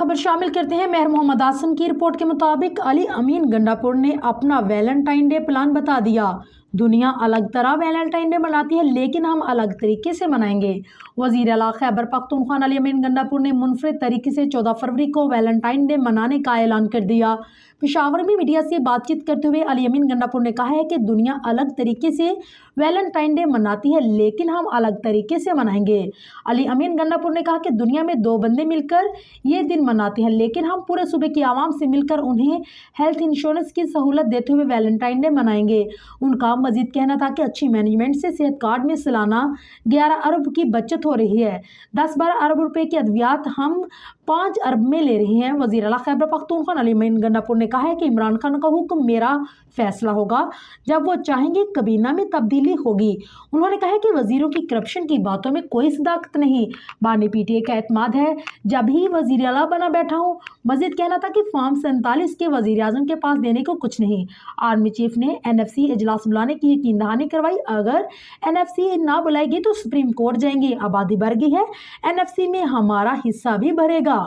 खबर शामिल करते हैं। मेहर मोहम्मद आसिम की रिपोर्ट के मुताबिक अली अमीन गंडापुर ने अपना वैलेंटाइन डे प्लान बता दिया। दुनिया अलग तरह वैलेंटाइन डे मनाती है, लेकिन हम अलग तरीके से मनाएंगे। वजीर आला खैबर पख्तूनख्वा अली अमीन गंडापुर ने मुनफरिद तरीके से 14 फरवरी को वैलेंटाइन डे मनाने का ऐलान कर दिया। पेशावर में मीडिया से बातचीत करते हुए अली अमीन गंडापुर ने कहा है कि दुनिया अलग तरीके से वैलेंटाइन डे मनाती है, लेकिन हम अलग तरीके से मनाएंगे। अली अमीन गंडापुर ने कहा कि दुनिया में दो बंदे मिलकर ये दिन मनाते हैं, लेकिन हम पूरे सूबे की आवाम से मिलकर उन्हें हेल्थ इंश्योरेंस की सहूलत देते हुए वैलेंटाइन डे मनाएंगे। उनका मजीद कहना था कि अच्छी मैनेजमेंट से सेहत कार्ड में सालाना 11 अरब की बचत हो रही है। 10-12 अरब रुपए की अद्वियात हम 5 अरब में ले रहे हैं। वज़ीर आला खैबर पख्तूनख्वा अली अमीन गंडापुर ने कहा है कि इमरान खान का हुक्म मेरा फैसला होगा, जब वो चाहेंगे काबीना में तब्दीली होगी। उन्होंने कहा कि वजीरों की करप्शन की बातों में कोई सदाकत नहीं, बानी पीटीए का एतमाद है, जब ही वजीर आला बना बैठा हूँ। मजीद कहना था कि फॉर्म 47 के वजीर आजम के पास देने को कुछ नहीं। आर्मी चीफ ने NFC इजलास बुलाने की यकीन दहानी करवाई। अगर NFC ना बुलाएगी तो सुप्रीम कोर्ट जाएंगे। आबादी बढ़ गई है, NFC में हमारा हिस्सा भी भरेगा।